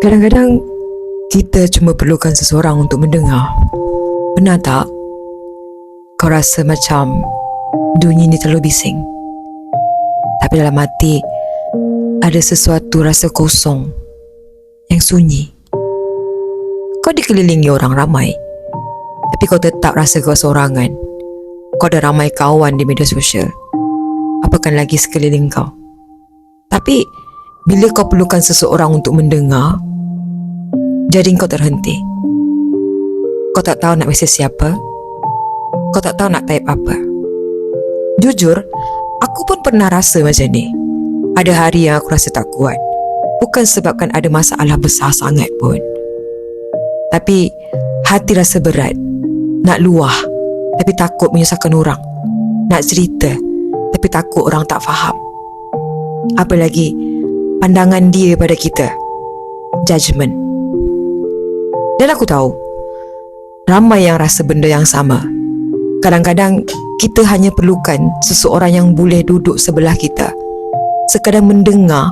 Kadang-kadang kita cuma perlukan seseorang untuk mendengar. Pernah tak kau rasa macam dunia ni terlalu bising, tapi dalam hati ada sesuatu rasa kosong yang sunyi? Kau dikelilingi orang ramai, tapi kau tetap rasa keseorangan. Kau ada ramai kawan di media sosial, apakan lagi sekeliling kau. Tapi bila kau perlukan seseorang untuk mendengar, jadi kau terhenti. Kau tak tahu nak mesej siapa, kau tak tahu nak type apa. Jujur, aku pun pernah rasa macam ni. Ada hari yang aku rasa tak kuat, bukan sebabkan ada masalah besar sangat pun, tapi hati rasa berat. Nak luah, tapi takut menyusahkan orang. Nak cerita, tapi takut orang tak faham. Apa lagi, pandangan dia pada kita, judgement. Dan aku tahu ramai yang rasa benda yang sama. Kadang-kadang kita hanya perlukan seseorang yang boleh duduk sebelah kita, sekadar mendengar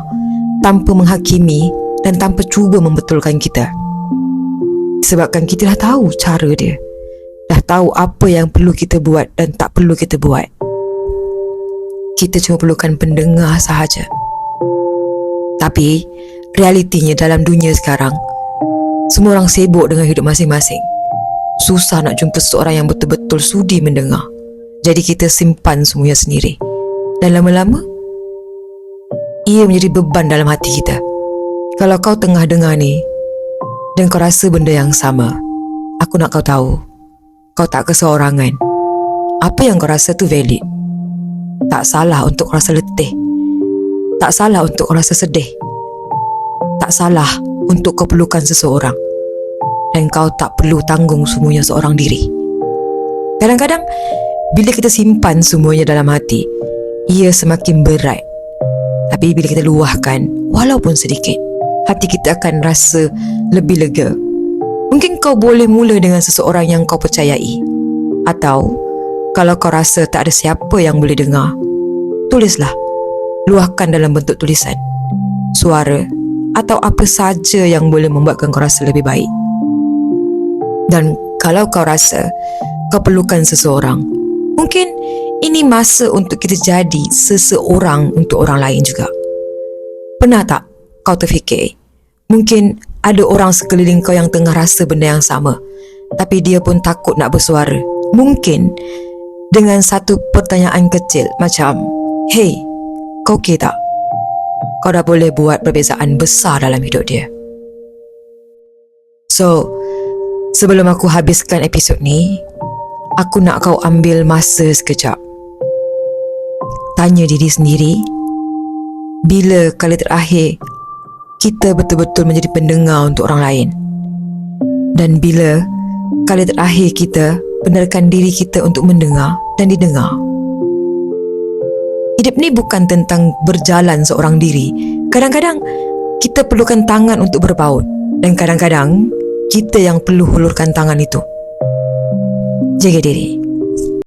tanpa menghakimi dan tanpa cuba membetulkan kita. Sebabkan kita dah tahu cara dia, dah tahu apa yang perlu kita buat dan tak perlu kita buat. Kita cuma perlukan pendengar sahaja. Tapi realitinya dalam dunia sekarang, semua orang sibuk dengan hidup masing-masing. Susah nak jumpa seseorang yang betul-betul sudi mendengar. Jadi kita simpan semuanya sendiri, dan lama-lama ia menjadi beban dalam hati kita. Kalau kau tengah dengar ni dan kau rasa benda yang sama, aku nak kau tahu, kau tak keseorangan. Apa yang kau rasa tu valid. Tak salah untuk kau rasa letih, tak salah untuk kau rasa sedih, tak salah untuk kau perlukan seseorang. Dan kau tak perlu tanggung semuanya seorang diri. Kadang-kadang bila kita simpan semuanya dalam hati, ia semakin berat. Tapi bila kita luahkan, walaupun sedikit, hati kita akan rasa lebih lega. Mungkin kau boleh mula dengan seseorang yang kau percayai. Atau kalau kau rasa tak ada siapa yang boleh dengar, tulislah. Luahkan dalam bentuk tulisan, suara, atau apa saja yang boleh membuatkan kau rasa lebih baik. Dan kalau kau rasa kau perlukan seseorang, mungkin ini masa untuk kita jadi seseorang untuk orang lain juga. Pernah tak kau terfikir, mungkin ada orang sekeliling kau yang tengah rasa benda yang sama, tapi dia pun takut nak bersuara. Mungkin dengan satu pertanyaan kecil macam, "Hey, kau okey tak?" Kau dah boleh buat perbezaan besar dalam hidup dia. So, sebelum aku habiskan episod ni, aku nak kau ambil masa sekejap. Tanya diri sendiri, bila kali terakhir kita betul-betul menjadi pendengar untuk orang lain? Dan bila kali terakhir kita benarkan diri kita untuk mendengar dan didengar? Hidup ni bukan tentang berjalan seorang diri. Kadang-kadang kita perlukan tangan untuk berpaut, dan kadang-kadang kita yang perlu hulurkan tangan itu. Jaga diri.